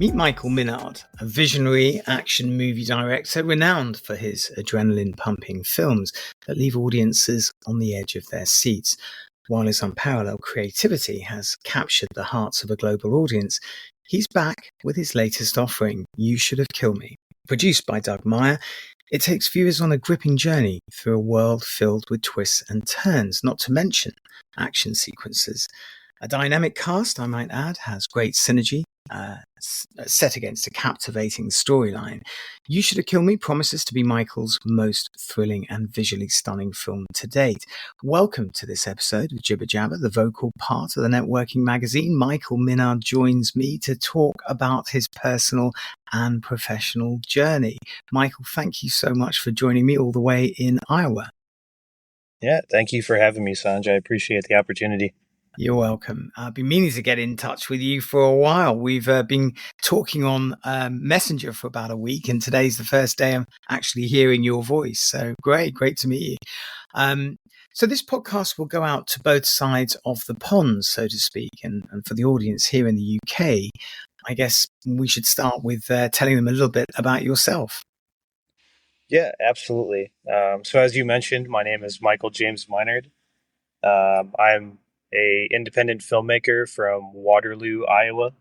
Meet Michael Minard, a visionary action movie director renowned for his adrenaline-pumping films that leave audiences on the edge of their seats. While his unparalleled creativity has captured the hearts of a global audience, he's back with his latest offering, You Should Have Killed Me. Produced by Doug Myer, it takes viewers on a gripping journey through a world filled with twists and turns, not to mention action sequences. A dynamic cast, I might add, has great synergy, set against a captivating storyline. You Should Have Killed Me promises to be Michael's most thrilling and visually stunning film to date. Welcome to this episode of Jibber Jabber, the vocal part of the networking magazine. Michael Minard joins me to talk about his personal and professional journey. Michael, thank you so much for joining me all the way in Iowa. Yeah, thank you for having me, Sanj. I appreciate the opportunity. You're welcome. I've been meaning to get in touch with you for a while. We've been talking on Messenger for about a week, and today's the first day I'm actually hearing your voice. So great to meet you. So this podcast will go out to both sides of the pond, so to speak, and for the audience here in the UK, I guess we should start with telling them a little bit about yourself. Yeah, absolutely. So as you mentioned, my name is Michael James Minard. I'm a independent filmmaker from Waterloo, Iowa.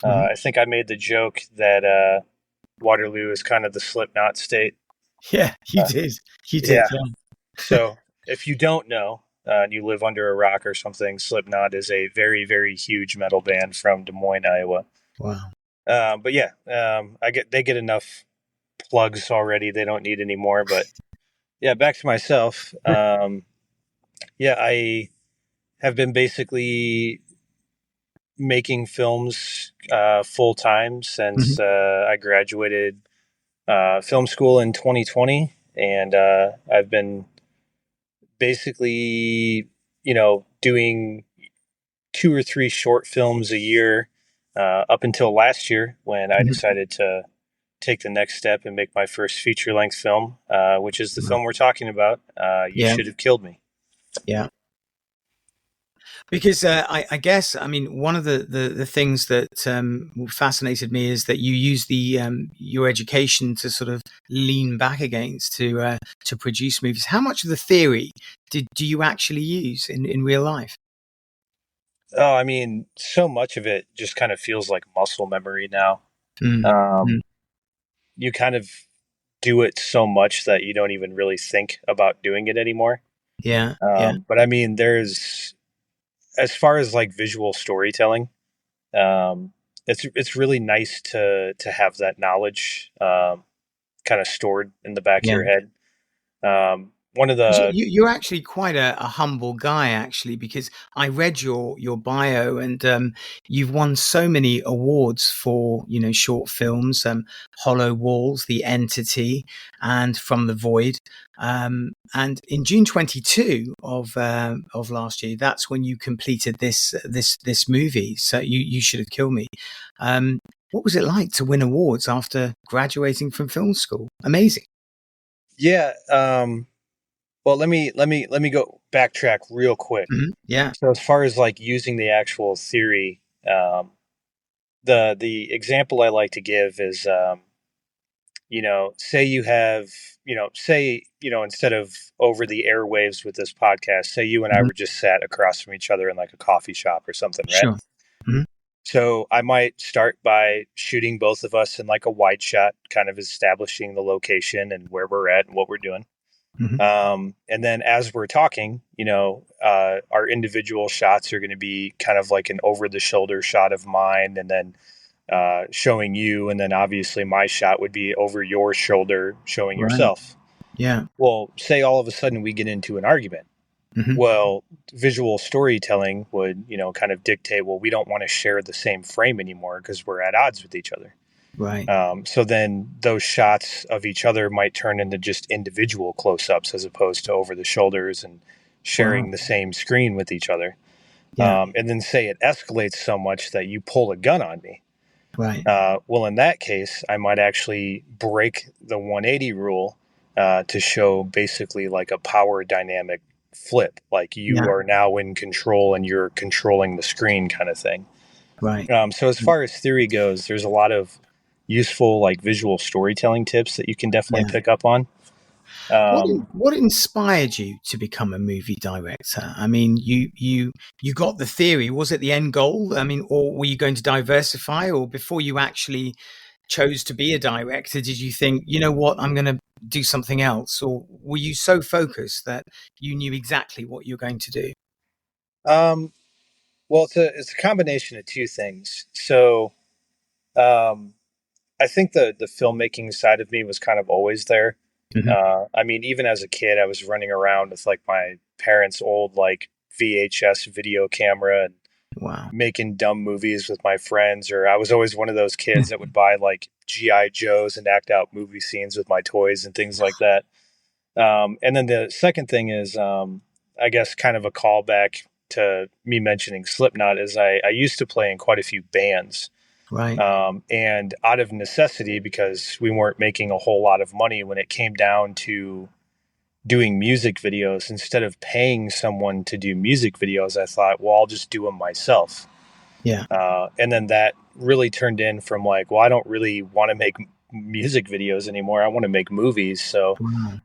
I think I made the joke that Waterloo is kind of the Slipknot state. Yeah, you did. Yeah. So if you don't know, and you live under a rock or something, Slipknot is a very, very huge metal band from Des Moines, Iowa. Wow. But yeah, they get enough plugs already. They don't need any more. But yeah, back to myself. I have been basically making films full time since I graduated film school in 2020, and I've been basically, doing 2 or 3 short films a year up until last year when I decided to take the next step and make my first feature-length film, which is the film we're talking about. You Should Have Killed Me. Yeah. Because I guess, I mean, one of the things that fascinated me is that you use your education to sort of lean back against to produce movies. How much of the theory do you actually use in real life? Oh, I mean, so much of it just kind of feels like muscle memory now. You kind of do it so much that you don't even really think about doing it anymore. Yeah. But I mean, as far as like visual storytelling, it's really nice to have that knowledge kind of stored in the back of your head. One of the you're actually quite a humble guy, actually, because I read your bio, and you've won so many awards for short films, Hollow Walls, The Entity, and From the Void. And in June 22 of last year, that's when you completed this movie. So you Should Have Killed Me. What was it like to win awards after graduating from film school? Amazing. Yeah. Well, let me go backtrack real quick. Yeah. So as far as like using the actual theory, the example I like to give is, say you have, instead of over the airwaves with this podcast, say you and I were just sat across from each other in like a coffee shop or something, right? Sure. So I might start by shooting both of us in like a wide shot, kind of establishing the location and where we're at and what we're doing. And then as we're talking, our individual shots are going to be kind of like an over the shoulder shot of mine, and then showing you. And then obviously my shot would be over your shoulder showing yourself. Yeah. Well, say all of a sudden we get into an argument. Well, visual storytelling would, kind of dictate, well, we don't want to share the same frame anymore because we're at odds with each other. Right. So then those shots of each other might turn into just individual close-ups as opposed to over the shoulders and sharing the same screen with each other. Yeah. And then say it escalates so much that you pull a gun on me. Right. Well, in that case, I might actually break the 180 rule to show basically like a power dynamic flip, like you are now in control and you're controlling the screen kind of thing. Right. So as far as theory goes, there's a lot of useful like visual storytelling tips that you can definitely Yeah. pick up on. What inspired you to become a movie director? I mean, you got the theory. Was it the end goal? I mean, or were you going to diversify? Or before you actually chose to be a director, did you think, you know what, I'm going to do something else? Or were you so focused that you knew exactly what you're going to do? Um, well, it's a combination of two things. So um, I think the filmmaking side of me was kind of always there. Hmm. I mean, even as a kid, I was running around with like my parents' old like VHS video camera and Wow. making dumb movies with my friends. Or I was always one of those kids that would buy like GI Joes and act out movie scenes with my toys and things like that. And then the second thing is, I guess, kind of a callback to me mentioning Slipknot. Is I used to play in quite a few bands. Right. And out of necessity, because we weren't making a whole lot of money when it came down to doing music videos, instead of paying someone to do music videos, I thought, well, I'll just do them myself. Yeah. And then that really turned in from like, well, I don't really want to make music videos anymore. I want to make movies. So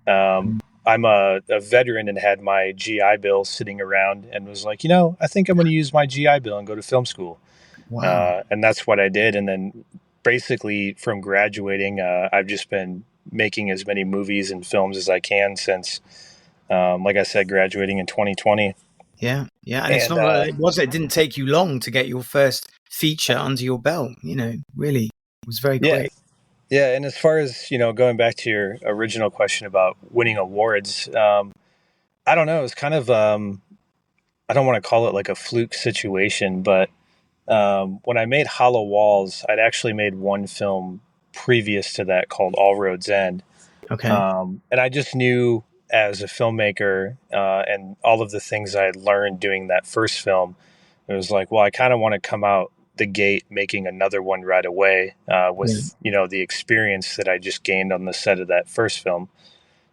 Wow. I'm a veteran and had my GI Bill sitting around and was like, I think I'm going to use my GI Bill and go to film school. Wow. And that's what I did. And then basically from graduating, I've just been making as many movies and films as I can since, like I said, graduating in 2020. Yeah. Yeah. And it's And not like it didn't take you long to get your first feature under your belt, really. It was very yeah, quick. yeah. And as far as, going back to your original question about winning awards, I don't know. It's kind of, I don't want to call it like a fluke situation, but when I made Hollow Walls, I'd actually made one film previous to that called All Roads End. Okay. And I just knew as a filmmaker and all of the things I had learned doing that first film, it was like, well, I kind of want to come out the gate making another one right away Yeah. with, the experience that I just gained on the set of that first film.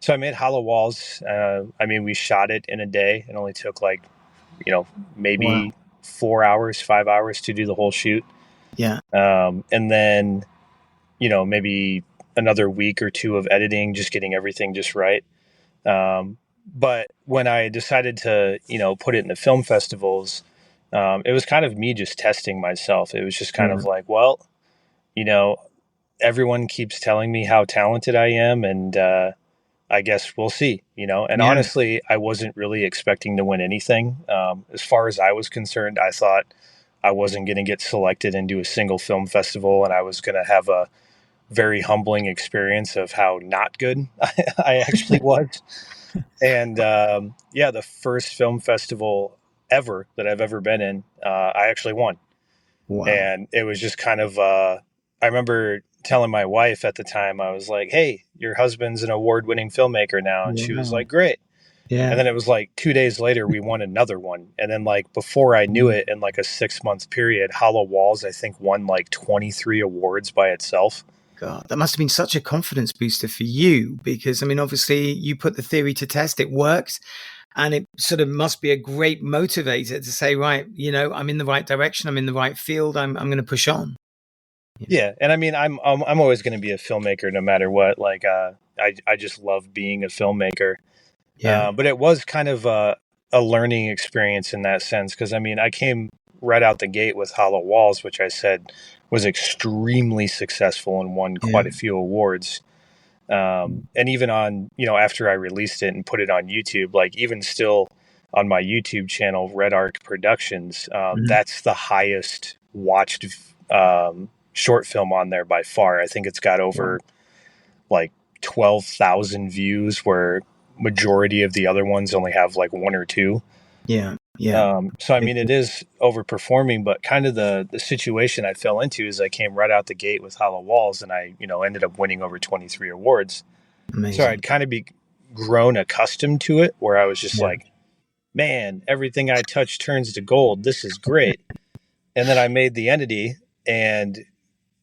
So I made Hollow Walls. I mean, we shot it in a day. It only took like, Wow. maybe 4 hours, 5 hours to do the whole shoot. Yeah. And then, maybe another week or two of editing, just getting everything just right. Um, but when I decided to, put it in the film festivals, it was kind of me just testing myself. It was just kind Yeah. of like, well, you know, everyone keeps telling me how talented I am, and I guess we'll see, And Yeah. honestly, I wasn't really expecting to win anything. As far as I was concerned, I thought I wasn't going to get selected into a single film festival, and I was going to have a very humbling experience of how not good I actually was. And yeah, the first film festival ever that I've ever been in, I actually won. Wow. And it was just kind of, I remember telling my wife at the time, I was like, hey, your husband's an award winning filmmaker now. And she was Wow. like, great. And Yeah. then it was like 2 days later, we won another one. And then, like, before I knew Mm. it, in like a 6 month period, Hollow Walls, I think, won like 23 awards by itself. God, that must have been such a confidence booster for you because, I mean, obviously you put the theory to test, it worked, and it sort of must be a great motivator to say, right, I'm in the right direction, I'm in the right field, I'm going to push on. Yeah, and I mean, I'm always going to be a filmmaker no matter what. Like, I just love being a filmmaker. Yeah. But it was kind of a learning experience in that sense because I mean, I came right out the gate with Hollow Walls, which I said was extremely successful and won Yeah. quite a few awards. And even on, after I released it and put it on YouTube, like even still on my YouTube channel, Red Arc Productions, Mhm. that's the highest watched short film on there by far. I think it's got Wow. over like 12,000 views, where majority of the other ones only have like one or two. Yeah. Yeah. So I mean, it is overperforming, but kind of the situation I fell into is I came right out the gate with Hollow Walls, and I ended up winning over 23 awards. So Amazing. I'd kind of be grown accustomed to it, where I was just Yeah. like, man, everything I touch turns to gold. This is great. And then I made the entity, and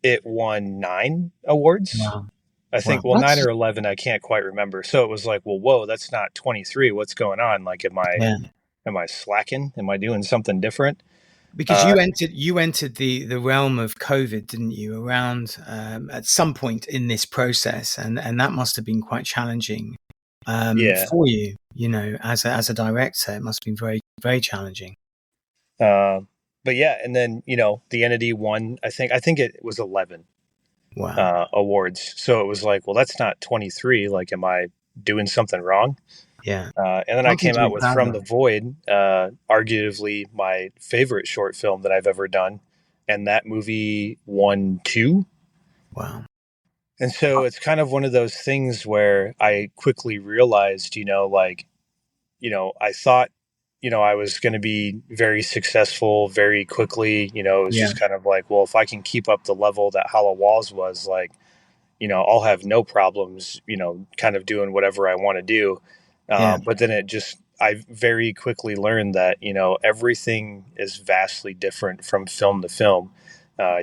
it won 9 awards. Wow. I Wow. think, well, 9 or 11, I can't quite remember. So it was like, well, whoa, that's not 23. What's going on? Like, am Yeah. I slacking? Am I doing something different? Because you entered the realm of COVID, didn't you? Around at some point in this process, and that must have been quite challenging Yeah. for you. You know, as a director, it must have been very very challenging. But yeah, and then the entity won. I think it was 11 Wow. awards. So it was like, well, that's not 23. Like, am I doing something wrong? Yeah. And then I Something came to be out with proud From of. the Void, arguably my favorite short film that I've ever done. And that movie won 2. Wow. And so it's kind of one of those things where I quickly realized, I thought, I was going to be very successful very quickly. It was Yeah. just kind of like, well, if I can keep up the level that Hollow Walls was, like, I'll have no problems, kind of doing whatever I want to do. Yeah. But then I very quickly learned that, everything is vastly different from film to film.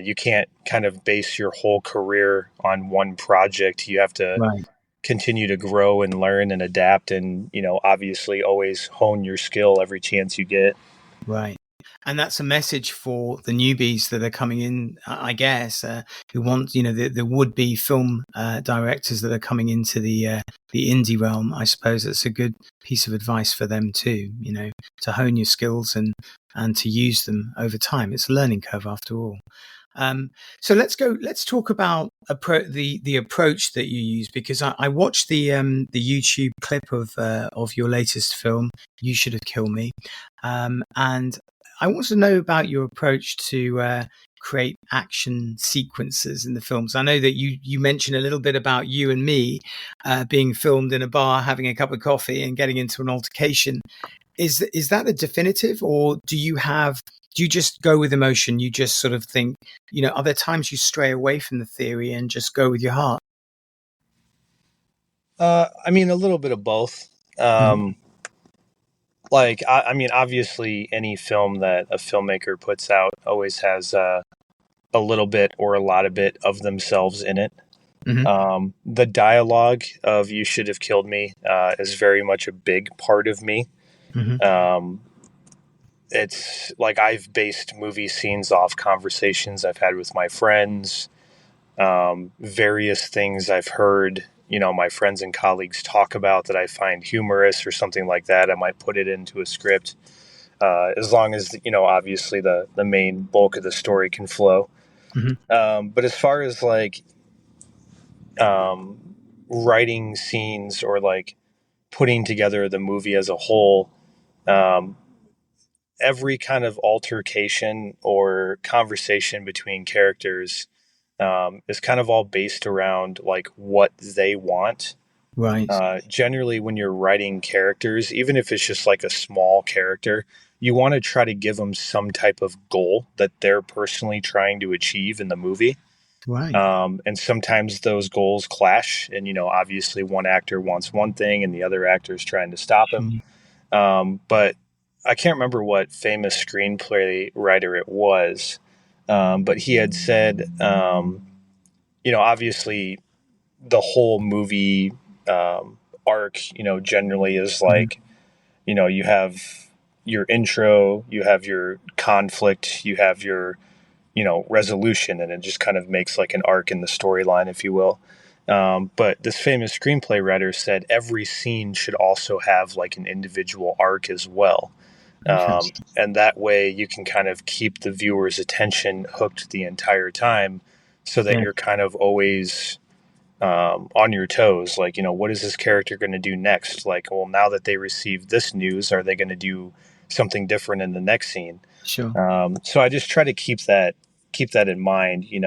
You can't kind of base your whole career on one project. You have to Right. continue to grow and learn and adapt and, obviously always hone your skill every chance you get. Right. And that's a message for the newbies that are coming in, I guess, who want, the would-be film directors that are coming into the indie realm. I suppose it's a good piece of advice for them too, to hone your skills and to use them over time. It's a learning curve after all. So let's talk about the approach that you use, because I watched the YouTube clip of your latest film, You Should Have Killed Me, and I want to know about your approach to create action sequences in the films. I know that you mentioned a little bit about You and Me being filmed in a bar, having a cup of coffee, and getting into an altercation. Is that a definitive, or do you just go with emotion? You just sort of think, are there times you stray away from the theory and just go with your heart? I mean, a little bit of both. Mhm. Like, I mean, obviously, any film that a filmmaker puts out always has a little bit or a lot of bit of themselves in it. Mhm. The dialogue of You Should Have Killed Me is very much a big part of me. Mhm. Um, it's like I've based movie scenes off conversations I've had with my friends, various things I've heard, my friends and colleagues talk about that I find humorous or something like that. I might put it into a script, as long as, obviously the main bulk of the story can flow. Mhm. But as far as like um, writing scenes or like putting together the movie as a whole, um, every kind of altercation or conversation between characters is kind of all based around like what they want. Right. Generally, when you're writing characters, even if it's just like a small character, you want to try to give them some type of goal that they're personally trying to achieve in the movie. Right. And sometimes those goals clash, and obviously one actor wants one thing and the other actor is trying to stop him. Sure. But I can't remember what famous screenplay writer it was, but he had said, obviously the whole movie arc, generally is Mhm. like, you have your intro, you have your conflict, you have your, resolution, and it just kind of makes like an arc in the storyline, if you will. But this famous screenplay writer said every scene should also have like an individual arc as well. Interesting. And that way you can kind of keep the viewer's attention hooked the entire time so that Yeah. you're kind of always on your toes. Like, what is this character going to do next? Like, well, now that they received this news, are they going to do something different in the next scene? Sure. So I just try to keep that in mind. Were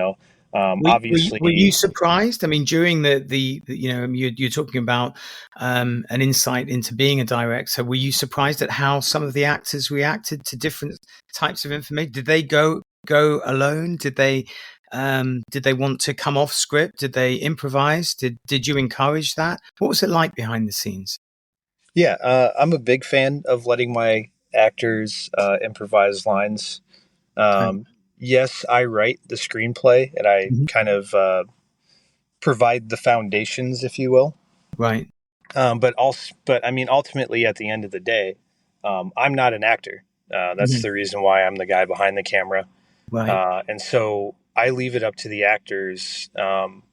you Obviously, surprised? I mean, during you're talking about an insight into being a director. Were you surprised at how some of the actors reacted to different types of information? Did they go alone? Did they want to come off script? Did they improvise? Did you encourage that? What was it like behind the scenes? yeah, I'm a big fan of letting my actors improvise lines. Okay. Yes, I write the screenplay and I Mhm. kind of provide the foundations, if you will. Right. But I mean, ultimately, at the end of the day, I'm not an actor. That's the reason why I'm the guy behind the camera. Right. And so I leave it up to the actors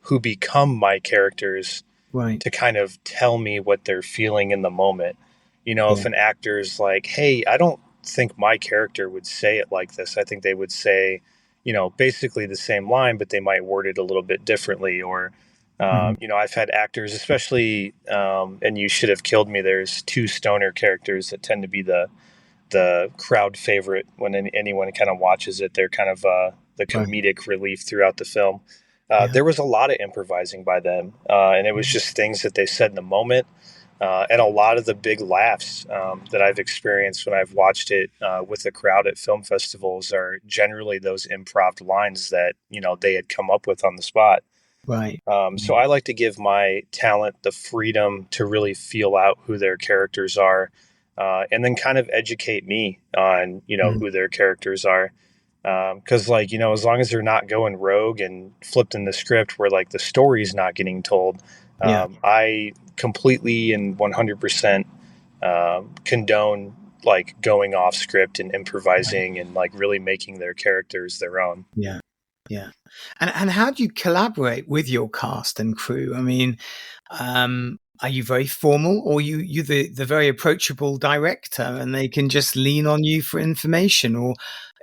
who become my characters Right. to kind of tell me what they're feeling in the moment. You know, Yeah. if an actor's like, hey, I don't think my character would say it like this. I think they would say, you know, basically the same line, but they might word it a little bit differently. Or, Mhm. you know, I've had actors, especially, and You Should Have Killed Me. There's two stoner characters that tend to be the crowd favorite when anyone kind of watches it. They're kind of the Right. comedic relief throughout the film. Yeah. There was a lot of improvising by them, and it was Mhm. just things that they said in the moment. And a lot of the big laughs that I've experienced when I've watched it with the crowd at film festivals are generally those improv lines that, you know, they had come up with on the spot. Right. So I like to give my talent the freedom to really feel out who their characters are, and then kind of educate me on, you know, Mhm. who their characters are. Because, like, you know, as long as they're not going rogue and flipped in the script where like the story's not getting told, Yeah. I completely and 100% condone like going off script and Right. improvising and like really making their characters their own. Yeah. Yeah. And how do you collaborate with your cast and crew? I mean, are you very formal, or you the very approachable director, and they can just lean on you for information? Or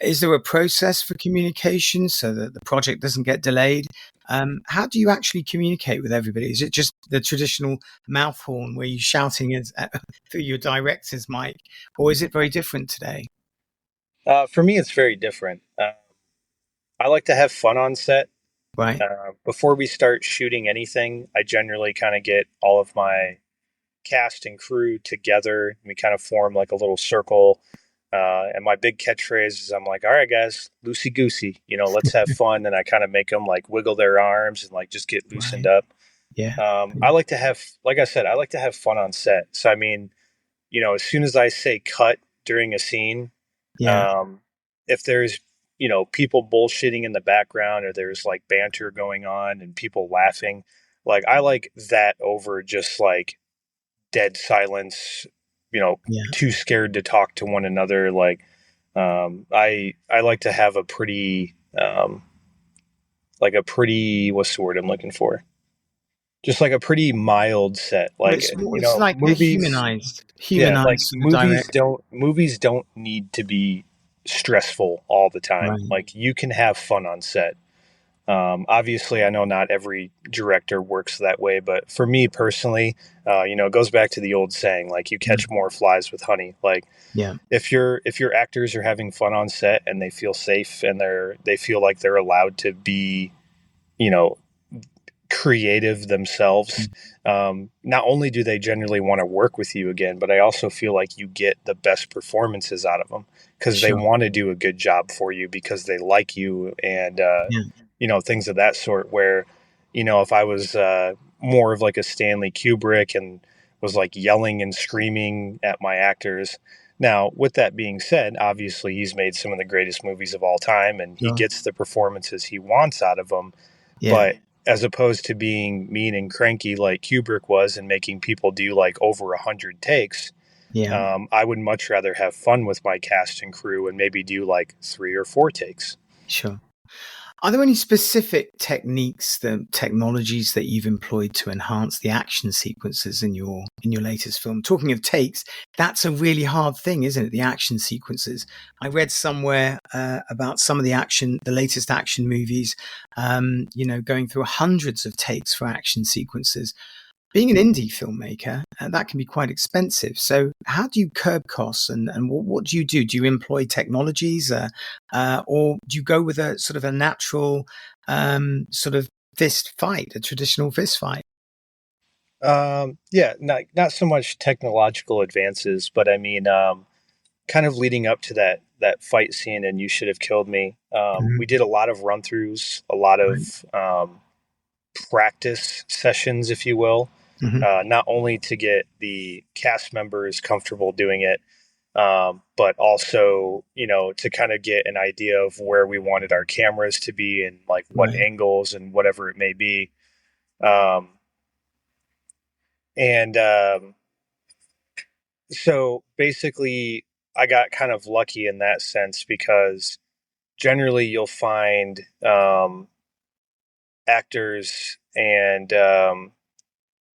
is there a process for communication so that the project doesn't get delayed? How do you actually communicate with everybody? Is it just the traditional mouth horn where you're shouting through your director's mic, or is it very different today? For me, it's very different. I like to have fun on set. Right. Before we start shooting anything, I generally kind of get all of my cast and crew together. And we kind of form like a little circle. And my big catchphrase is I'm like, all right, guys, loosey goosey, you know, let's have fun. And I kind of make them like wiggle their arms and like just get loosened Right. up. Yeah. I like to have, like I said, I like to have fun on set. So, I mean, you know, as soon as I say cut during a scene, Yeah. um, if there's, you know, people bullshitting in the background or there's like banter going on and people laughing, like I like that over just like dead silence, you know, Yeah. too scared to talk to one another. Like, I like to have a pretty, like a pretty, what's the word I'm looking for? Just like a pretty mild set. Well, Like, you it's know, like a movies, yeah, humanized like sort of direct. movies don't need to be stressful all the time. Right. Like you can have fun on set. Obviously, I know not every director works that way, but for me personally, you know, it goes back to the old saying, like you Yeah. catch more flies with honey. Like Yeah. if your actors are having fun on set and they feel safe and they feel like they're allowed to be, you know, creative themselves, Mm. not only do they generally want to work with you again, but I also feel like you get the best performances out of them because they Sure. want to do a good job for you because they like you and, Yeah. you know, things of that sort. Where, you know, if I was more of like a Stanley Kubrick and was like yelling and screaming at my actors. Now, with that being said, obviously he's made some of the greatest movies of all time and he Sure. gets the performances he wants out of them. Yeah. But as opposed to being mean and cranky like Kubrick was and making people do like over 100 takes, Yeah. I would much rather have fun with my cast and crew and maybe do like 3 or 4 takes. Sure. Are there any specific techniques, the technologies that you've employed to enhance the action sequences in your latest film? Talking of takes, that's a really hard thing, isn't it? The action sequences. I read somewhere about some of the latest action movies, going through hundreds of takes for action sequences. Being an indie filmmaker, that can be quite expensive. So, how do you curb costs, and what do you do? Do you employ technologies, or do you go with a sort of a natural sort of fist fight, a traditional fist fight? Yeah, not so much technological advances, but I mean, kind of leading up to that fight scene and You Should Have Killed Me. Mhm. We did a lot of run throughs, a lot Right. of practice sessions, if you will, Mhm. not only to get the cast members comfortable doing it, but also, you know, to kind of get an idea of where we wanted our cameras to be and like what Right. angles and whatever it may be. Um, and So basically, I got kind of lucky in that sense, because generally you'll find actors, and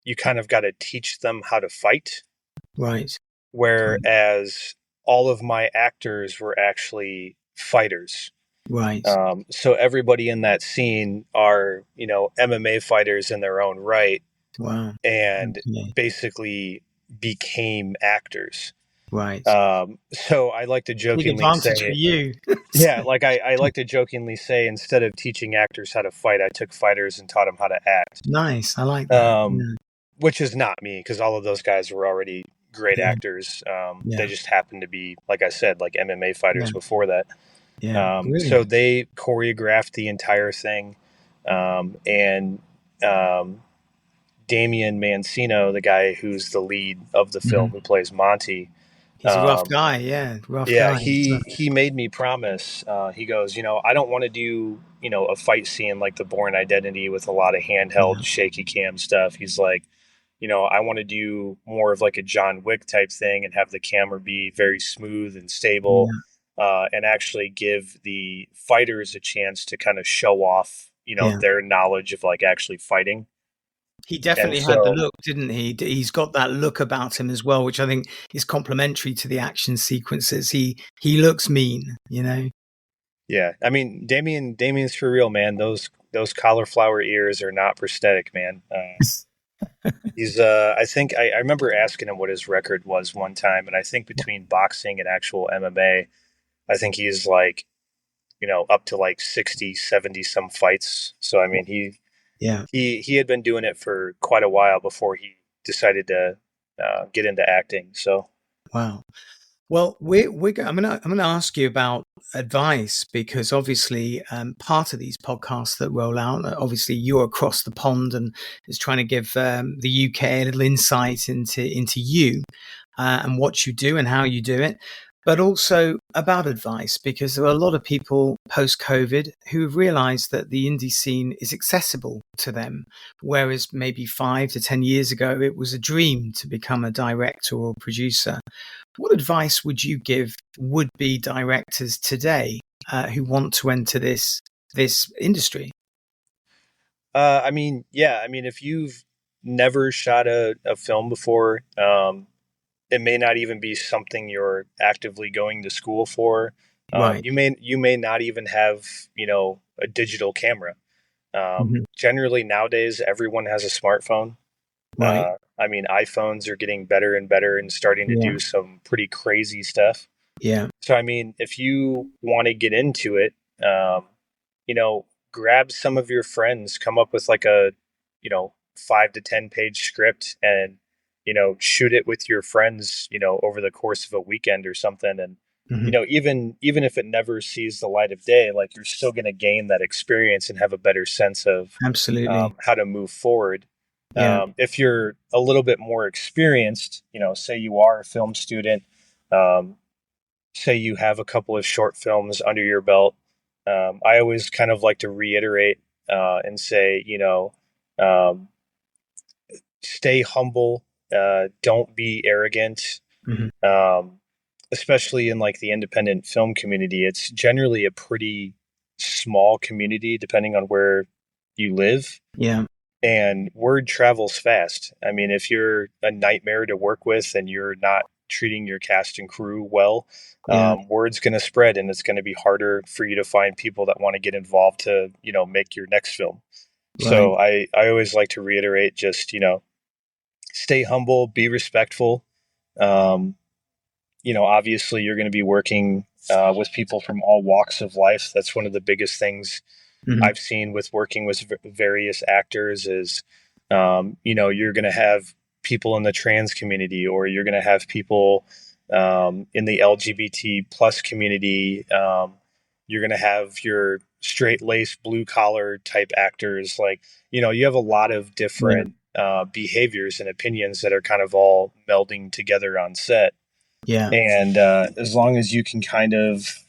you kind of got to teach them how to fight. Right. Whereas all of my actors were actually fighters. Right. So everybody in that scene are, MMA fighters in their own right. Wow. And Okay. basically became actors. Right. So I like to Big jokingly advantage for say, you. yeah, like I like to jokingly say, instead of teaching actors how to fight, I took fighters and taught them how to act. Nice. I like that. Yeah. Which is not me, because all of those guys were already great Yeah. actors. Yeah. They just happened to be, like I said, like MMA fighters Yeah. before that. Yeah. So Brilliant. they choreographed the entire thing. And Damian Mancino, the guy who's the lead of the film, who plays Monty, He's a rough guy. Yeah. Rough yeah, guy. he made me promise. He goes, I don't want to do, a fight scene like the Bourne Identity with a lot of handheld, shaky cam stuff. He's like, I want to do more of like a John Wick type thing and have the camera be very smooth and stable, and actually give the fighters a chance to kind of show off, their knowledge of like actually fighting. He And definitely had the so, look, didn't he? He's got that look about him as well, which I think is complementary to the action sequences. He looks mean, yeah, I mean, Damien's for real, man. Those cauliflower ears are not prosthetic, man. He's I think I remember asking him what his record was one time, and I think between boxing and actual MMA, I think he's like, up to like 60, 70 some fights. So I mean, he had been doing it for quite a while before he decided to get into acting. So Wow. Well, I'm gonna ask you about advice, because obviously part of these podcasts that roll out, obviously you're across the pond and is trying to give the UK a little insight into you and what you do and how you do it, but also about advice, because there are a lot of people post-COVID who have realized that the indie scene is accessible to them, whereas maybe 5 to 10 years ago it was a dream to become a director or producer. What advice would you give would-be directors today who want to enter this industry? I mean, yeah, I mean, if you've never shot a film before, it may not even be something you're actively going to school for. Right. You may not even have, a digital camera. Generally nowadays, everyone has a smartphone. Right. I mean, iPhones are getting better and better and starting to Yeah. do some pretty crazy stuff. Yeah. So, I mean, if you want to get into it, you know, grab some of your friends, come up with like a, 5 to 10 page script, and, shoot it with your friends, over the course of a weekend or something. And, even if it never sees the light of day, like, you're still going to gain that experience and have a better sense of Absolutely. how to move forward. Yeah. If you're a little bit more experienced, say you are a film student, um, say you have a couple of short films under your belt, I always kind of like to reiterate and say, um, stay humble, don't be arrogant, hmm um, especially in like the independent film community. It's generally a pretty small community, depending on where you live. Yeah. And word travels fast. I mean, if you're a nightmare to work with and you're not treating your cast and crew well, Yeah. word's going to spread, and it's going to be harder for you to find people that want to get involved to, make your next film. Right. So I always like to reiterate, just, stay humble, be respectful. Um, obviously you're going to be working with people from all walks of life. That's one of the biggest things hmm I've seen with working with various actors is, you're going to have people in the trans community, or you're going to have people in the LGBT plus community. You're going to have your straight laced blue collar type actors. Like, you have a lot of Yeah. different behaviors and opinions that are kind of all melding together on set. Yeah. And as long as you can kind of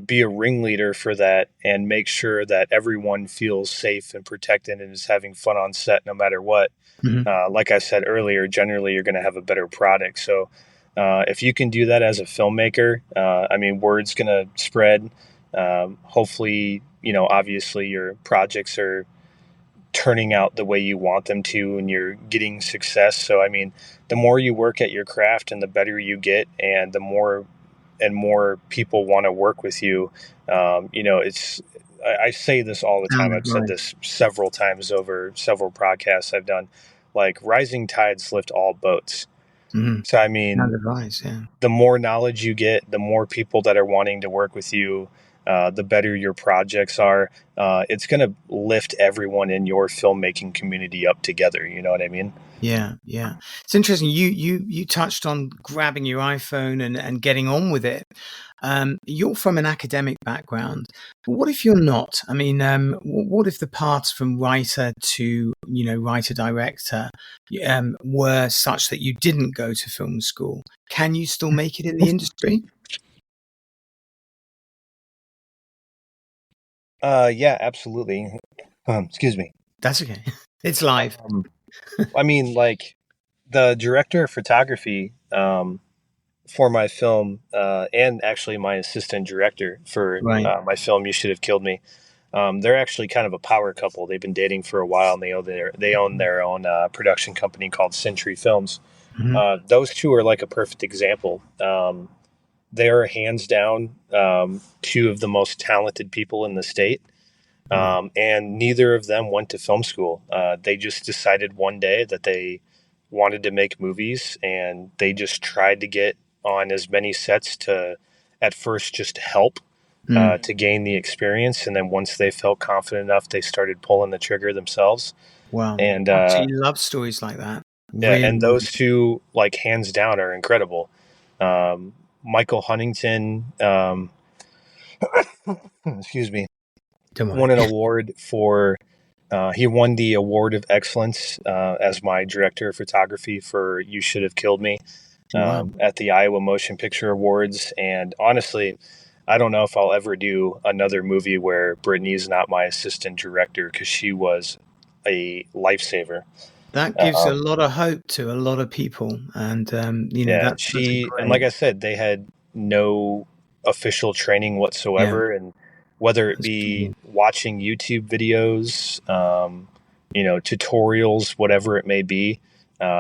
be a ringleader for that and make sure that everyone feels safe and protected and is having fun on set no matter what. hmm Like I said earlier, generally you're going to have a better product. So If you can do that as a filmmaker, I mean, word's going to spread. Hopefully, obviously your projects are turning out the way you want them to and you're getting success. So, I mean, the more you work at your craft and the better you get, and the more and more people want to work with you. I say this all the time. I've said this several times over several podcasts I've done, like rising tides lift all boats. Mm-hmm. So, I mean, the more knowledge you get, the more people that are wanting to work with you, the better your projects are. It's going to lift everyone in your filmmaking community up together. You know what I mean? Yeah. It's interesting. You touched on grabbing your iPhone and getting on with it. You're from an academic background, but what if you're not? I mean, what if the paths from writer to writer director were such that you didn't go to film school? Can you still make it in the industry? Yeah, absolutely. Excuse me. That's okay. It's live. I mean, like the director of photography for my film, and actually my assistant director for my film, You Should Have Killed Me. They're actually kind of a power couple. They've been dating for a while, and they own their own production company called Century Films. Mm-hmm. Those two are like a perfect example. They are hands down two of the most talented people in the state. And neither of them went to film school. They just decided one day that they wanted to make movies, and they just tried to get on as many sets to, at first, just help to gain the experience. And then once they felt confident enough, they started pulling the trigger themselves. Wow. And Actually love stories like that. yeah, Really. and those two, like hands down, are incredible. Michael Huntington, excuse me, won an award for. He won the Award of Excellence as my director of photography for You Should Have Killed Me at the Iowa Motion Picture Awards. And honestly, I don't know if I'll ever do another movie where Brittany's not my assistant director, because she was a lifesaver. That gives a lot of hope to a lot of people. And, that's and like I said, they had no official training whatsoever. And whether it be watching YouTube videos, tutorials, whatever it may be,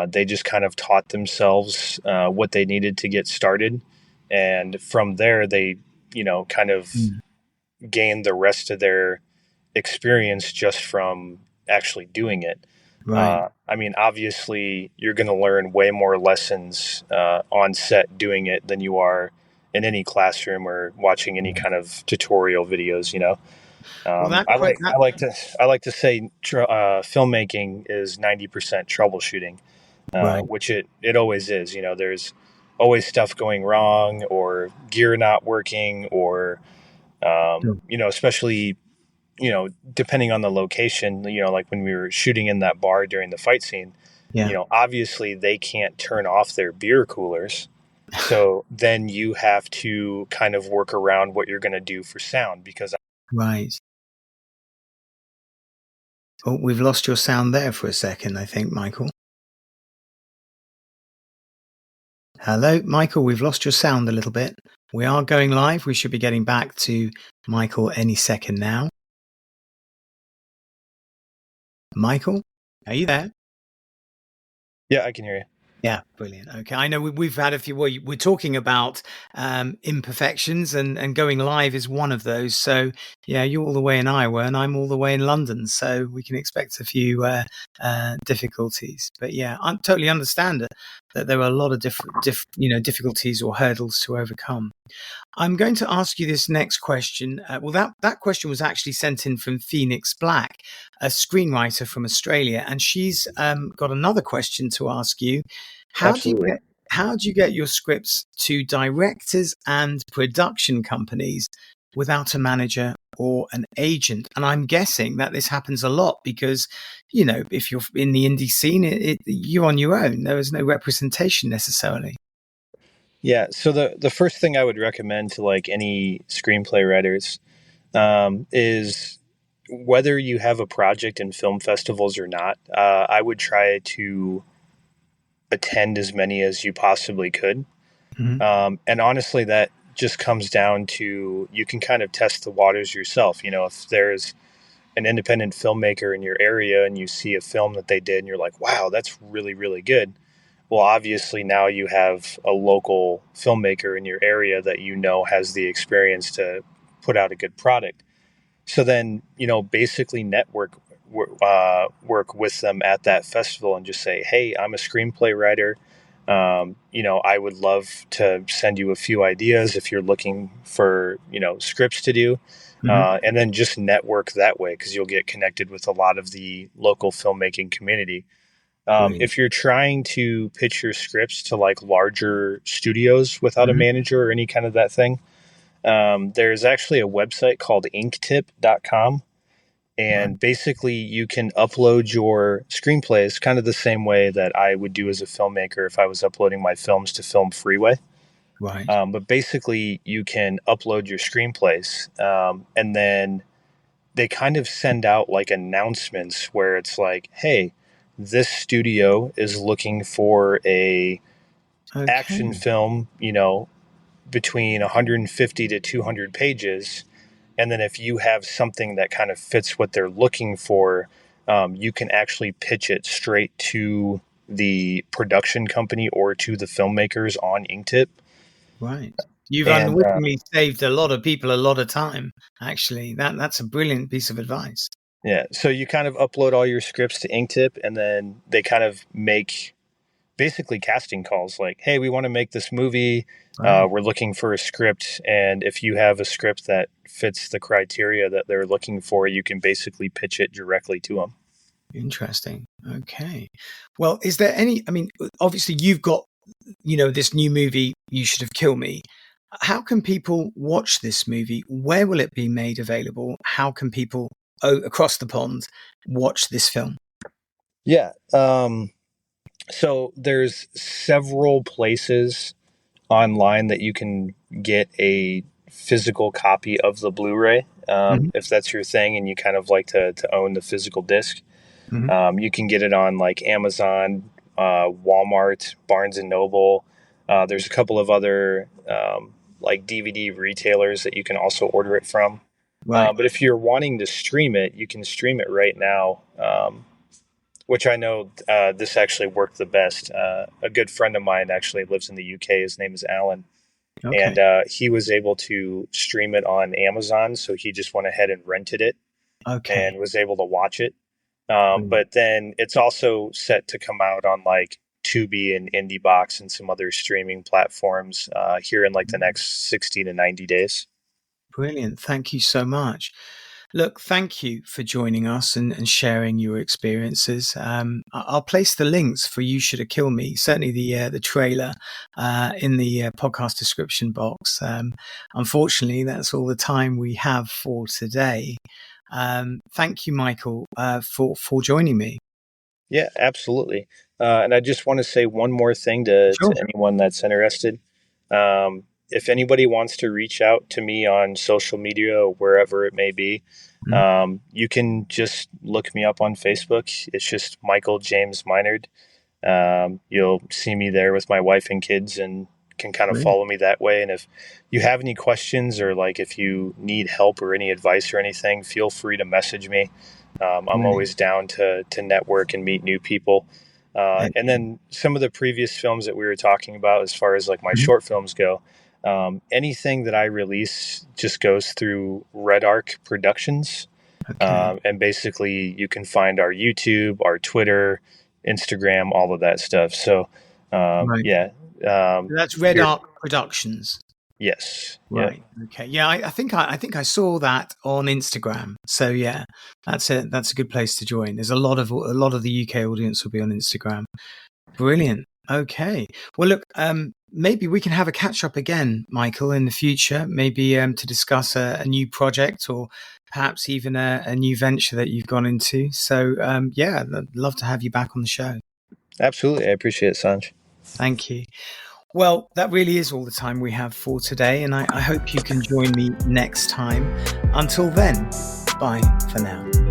they just kind of taught themselves what they needed to get started. And from there, they, kind of gained the rest of their experience just from actually doing it. I mean, obviously, you're going to learn way more lessons on set doing it than you are in any classroom or watching any kind of tutorial videos. I like to say filmmaking is 90% troubleshooting, which it always is. There's always stuff going wrong, or gear not working, or especially depending on the location, like when we were shooting in that bar during the fight scene, obviously they can't turn off their beer coolers. So then you have to kind of work around what you're going to do for sound, because. Oh, we've lost your sound there for a second, I think, Michael. Hello, Michael, we've lost your sound a little bit. We are going live. We should be getting back to Michael any second now. Michael, are you there? Yeah, I can hear you. Yeah, brilliant. Okay, I know we've had a few. We're talking about imperfections, and going live is one of those. So yeah, you're all the way in Iowa, and I'm all the way in London, so we can expect a few difficulties. But yeah, I totally understand that there are a lot of difficulties or hurdles to overcome. I'm going to ask you this next question. That question was actually sent in from Phoenix Black, a screenwriter from Australia, and she's got another question to ask you. How do you get your scripts to directors and production companies without a manager or an agent? And I'm guessing that this happens a lot because, if you're in the indie scene, you're on your own. There is no representation necessarily. Yeah, so the first thing I would recommend to like any screenplay writers is, whether you have a project in film festivals or not, I would try to attend as many as you possibly could. And honestly, that just comes down to, you can kind of test the waters yourself. If there's an independent filmmaker in your area and you see a film that they did and you're like, wow, that's really, really good. Well, obviously now you have a local filmmaker in your area that has the experience to put out a good product. So then, basically work with them at that festival and just say, hey, I'm a screenplay writer. I would love to send you a few ideas if you're looking for, scripts to do. And then just network that way, because you'll get connected with a lot of the local filmmaking community. If you're trying to pitch your scripts to like larger studios without a manager or any kind of that thing, there's actually a website called inktip.com. And basically you can upload your screenplays kind of the same way that I would do as a filmmaker if I was uploading my films to Film Freeway. Right. But basically you can upload your screenplays, and then they kind of send out like announcements where it's like, hey, this studio is looking for a action film, between 150 to 200 pages. And then if you have something that kind of fits what they're looking for, you can actually pitch it straight to the production company or to the filmmakers on Inktip. Right. You've unwittingly saved a lot of people a lot of time, actually. That's a brilliant piece of advice. Yeah. So you kind of upload all your scripts to Inktip, and then they kind of make basically casting calls like, hey, we want to make this movie. We're looking for a script. And if you have a script that fits the criteria that they're looking for, you can basically pitch it directly to them. Interesting. Okay. Well, is there obviously you've got, this new movie, You Should Have Killed Me. How can people watch this movie? Where will it be made available? How can people across the pond watch this film? Yeah. So there's several places online that you can get a physical copy of the Blu-ray, if that's your thing and you kind of like to own the physical disc. You can get it on like Amazon, Walmart, Barnes and Noble. There's a couple of other like DVD retailers that you can also order it from. But if you're wanting to stream it, you can stream it right now, which I know this actually worked the best. A good friend of mine actually lives in the UK. His name is Alan. And he was able to stream it on Amazon. So he just went ahead and rented it and was able to watch it. But then it's also set to come out on like Tubi and IndieBox and some other streaming platforms here in like the next 60 to 90 days. Brilliant. Thank you so much. Look, thank you for joining us and sharing your experiences. I'll place the links for You Should Have Killed Me, certainly the trailer in the podcast description box. Unfortunately, that's all the time we have for today. Thank you, Michael, for joining me. Yeah, absolutely. And I just want to say one more thing to anyone that's interested. If anybody wants to reach out to me on social media or wherever it may be, you can just look me up on Facebook. It's just Michael James Minard. You'll see me there with my wife and kids and can kind of follow me that way. And if you have any questions or like if you need help or any advice or anything, feel free to message me. I'm always down to network and meet new people. And then some of the previous films that we were talking about, as far as like my short films go, anything that I release just goes through Red Arc Productions. And basically you can find our YouTube, our Twitter, Instagram, all of that stuff. So, yeah. That's Red Arc Productions. Yes. Right. Yeah. Okay. Yeah. I think I saw that on Instagram. So yeah, that's a good place to join. There's a lot of the UK audience will be on Instagram. Brilliant. Okay. Well, look, maybe we can have a catch up again, Michael, in the future, maybe to discuss a new project or perhaps even a new venture that you've gone into. So yeah, I'd love to have you back on the show. Absolutely. I appreciate it, Sanj. Thank you. Well, that really is all the time we have for today, and I hope you can join me next time. Until then, bye for now.